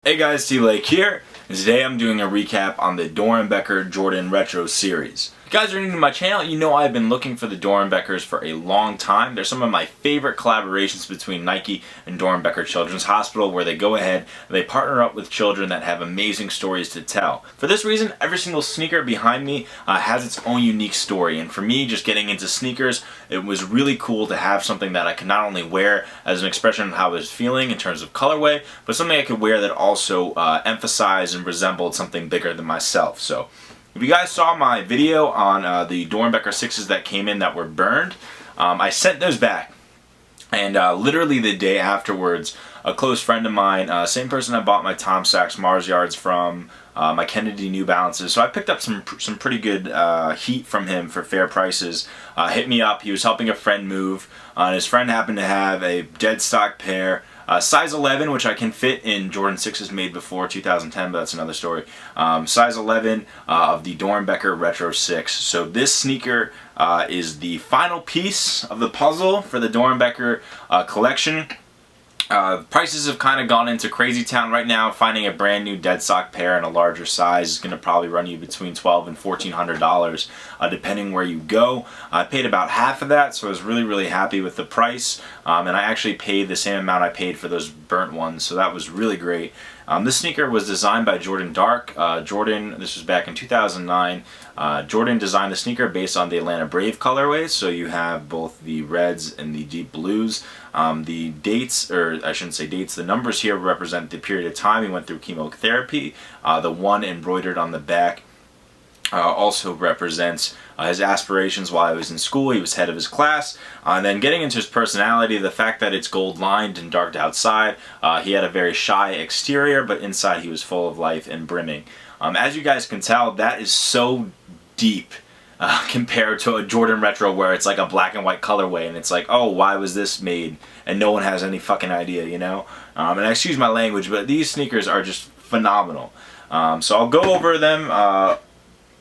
Hey guys, TBlake here, and today I'm doing a recap on the Doernbecher Jordan Retro Series. If you guys are new to my channel, you know I've been looking for the Doernbechers for a long time. They're some of my favorite collaborations between Nike and Doernbecher Children's Hospital, where they go ahead and they partner up with children that have amazing stories to tell. For this reason, every single sneaker behind me has its own unique story, and for me, just getting into sneakers, it was really cool to have something that I could not only wear as an expression of how I was feeling in terms of colorway, but something I could wear that also emphasized and resembled something bigger than myself. So, if you guys saw my video on the Doernbecher 6s that came in that were burned, I sent those back. And literally the day afterwards, a close friend of mine, same person I bought my Tom Sachs Mars Yards from, my Kennedy New Balances, so I picked up some pretty good heat from him for fair prices, hit me up. He was helping a friend move, and his friend happened to have a dead stock pair, size 11, which I can fit in Jordan 6s made before 2010, but that's another story. Size 11 of the Doernbecher Retro 6. So this sneaker is the final piece of the puzzle for the Doernbecher collection. Prices have kind of gone into crazy town right now. Finding a brand new dead stock pair in a larger size is going to probably run you between $1,200 and $1,400 depending where you go. I paid about half of that, so I was really happy with the price, and I actually paid the same amount I paid for those burnt ones, so that was really great. This sneaker was designed by Jordan Dark. Jordan, this was back in 2009. Jordan designed the sneaker based on the Atlanta Brave colorways, so you have both the reds and the deep blues. The dates, or I shouldn't say dates, the numbers here represent the period of time he went through chemotherapy. The one embroidered on the back also represents his aspirations while he was in school. He was head of his class. And then getting into his personality, the fact that it's gold lined and darked outside, he had a very shy exterior, but inside he was full of life and brimming. As you guys can tell, that is so deep compared to a Jordan Retro where it's like a black and white colorway and it's like, oh, why was this made? And no one has any fucking idea, you know? And excuse my language, but these sneakers are just phenomenal. So I'll go over them.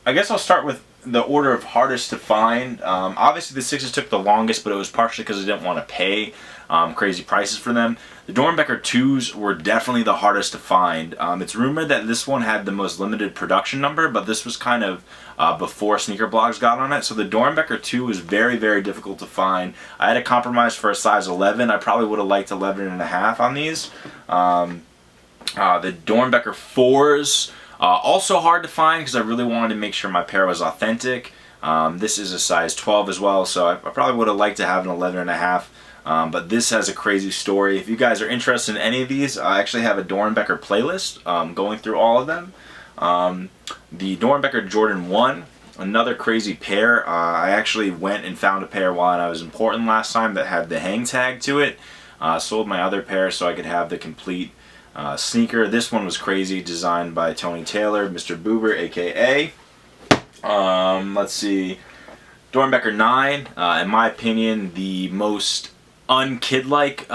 I guess I'll start with the order of hardest to find. Obviously the 6s took the longest, but it was partially because I didn't want to pay crazy prices for them. The Doernbecher 2s were definitely the hardest to find. It's rumored that this one had the most limited production number, but this was kind of before sneaker blogs got on it. So the Doernbecher 2 was very difficult to find. I had to compromise for a size 11. I probably would have liked 11.5 on these. The Doernbecher 4s, also hard to find because I really wanted to make sure my pair was authentic. This is a size 12 as well, so I probably would have liked to have an 11.5. But this has a crazy story. If you guys are interested in any of these, I actually have a Doernbecher playlist going through all of them. The Doernbecher Jordan 1, another crazy pair. I actually went and found a pair while I was in Portland last time that had the hang tag to it. Sold my other pair so I could have the complete sneaker. This one was crazy, designed by Tony Taylor, Mr. Boober, aka. Let's see. Doernbecher 9, in my opinion, the most unkid-like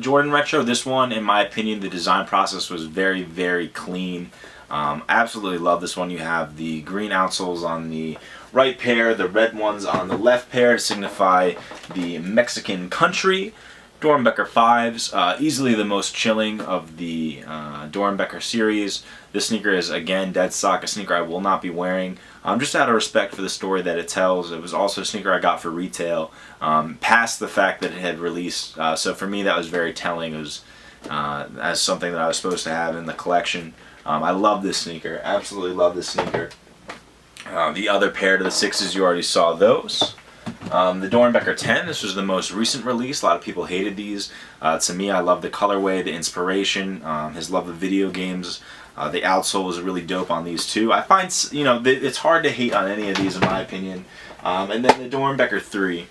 Jordan Retro. This one, in my opinion, the design process was very clean. Absolutely love this one. You have the green outsoles on the right pair, the red ones on the left pair to signify the Mexican country. Doernbecher 5s, easily the most chilling of the Doernbecher series. This sneaker is, again, dead stock, a sneaker I will not be wearing. Just out of respect for the story that it tells. It was also a sneaker I got for retail, past the fact that it had released. So for me, that was very telling. It was as something that I was supposed to have in the collection. I love this sneaker, absolutely love this sneaker. The other pair to the 6s, you already saw those. The Doernbecher 10, this was the most recent release. A lot of people hated these. To me, I love the colorway, the inspiration, his love of video games. The outsole is really dope on these too. I find, you know, it's hard to hate on any of these in my opinion. And then the Doernbecher 3.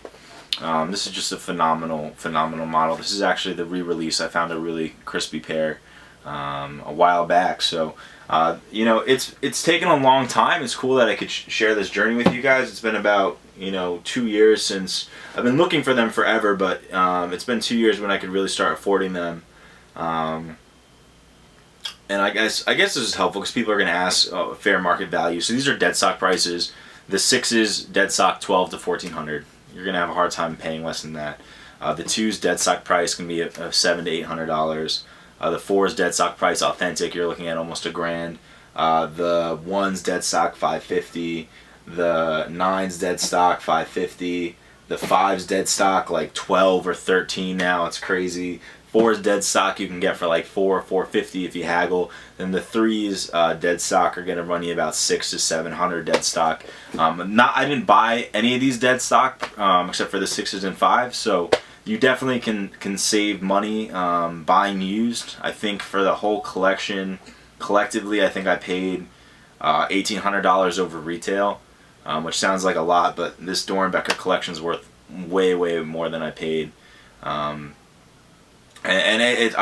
This is just a phenomenal model. This is actually the re-release. I found a really crispy pair a while back. So, you know, it's taken a long time. It's cool that I could share this journey with you guys. It's been about, you know, 2 years since I've been looking for them forever, but it's been 2 years when I could really start affording them. And I guess this is helpful because people are going to ask fair market value. So these are dead stock prices. The 6s dead stock $1,200 to $1,400. You're going to have a hard time paying less than that. The 2s dead stock price can be $700 to $800. The 4's dead stock price authentic, you're looking at almost $1,000. The 1's dead stock $550. The 9's dead stock $550. The 5's dead stock like 12 or 13 now. It's crazy. 4's dead stock you can get for like $450 if you haggle. Then the 3's dead stock are gonna run you about $600 to $700 dead stock. I didn't buy any of these dead stock except for the 6's and 5's, so you definitely can save money buying used. I think for the whole collection, collectively, I think I paid $1,800 over retail, which sounds like a lot, but this Doernbecher collection is worth way more than I paid. I'm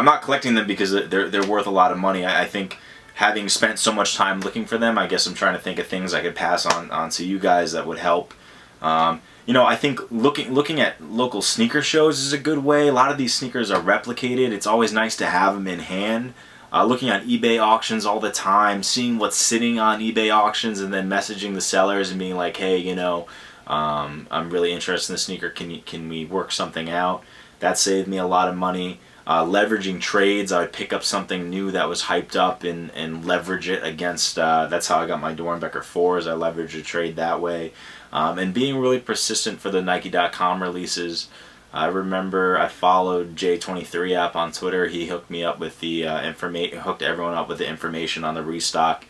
not collecting them because they're worth a lot of money. I think having spent so much time looking for them, I guess I'm trying to think of things I could pass on to you guys that would help. You know, I think looking at local sneaker shows is a good way. A lot of these sneakers are replicated. It's always nice to have them in hand. Looking at eBay auctions all the time, seeing what's sitting on eBay auctions, and then messaging the sellers and being like, hey, you know, I'm really interested in the sneaker. Can we work something out? That saved me a lot of money. Leveraging trades, I would pick up something new that was hyped up and leverage it against, that's how I got my Doernbecher 4's. I leveraged a trade that way. And being really persistent for the Nike.com releases. I remember I followed J23 app on Twitter. He hooked me up with the hooked everyone up with the information on the restock.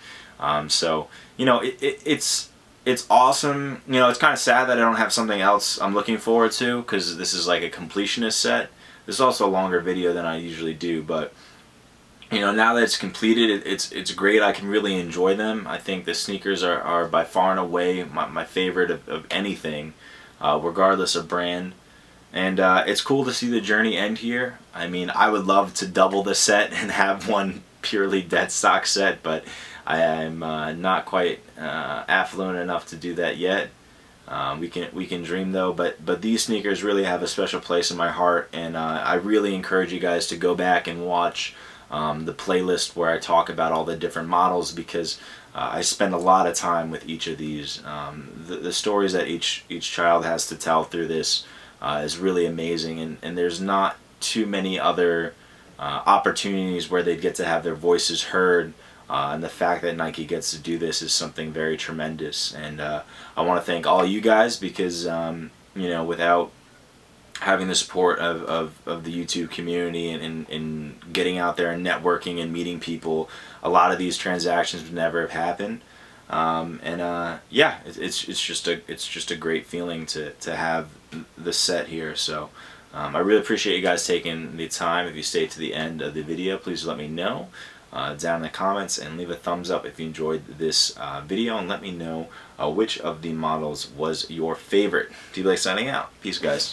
So, you know, it's awesome. You know, it's kind of sad that I don't have something else I'm looking forward to, because this is like a completionist set. This is also a longer video than I usually do, but you know, now that it's completed, it's great. I can really enjoy them. I think the sneakers are by far and away my favorite of anything, regardless of brand. And it's cool to see the journey end here. I mean, I would love to double the set and have one purely dead stock set, but I am not quite affluent enough to do that yet. We can dream though, but these sneakers really have a special place in my heart, and I really encourage you guys to go back and watch the playlist where I talk about all the different models, because I spend a lot of time with each of these. The stories that each child has to tell through this is really amazing, and there's not too many other opportunities where they get to have their voices heard. And the fact that Nike gets to do this is something very tremendous. And I want to thank all you guys, because you know, without having the support of the YouTube community and getting out there and networking and meeting people, a lot of these transactions would never have happened. Yeah, it's just a great feeling to have the set here. So I really appreciate you guys taking the time. If you stayed to the end of the video, please let me know down in the comments, and leave a thumbs up if you enjoyed this video, and let me know which of the models was your favorite. TBlake signing out. Peace, guys.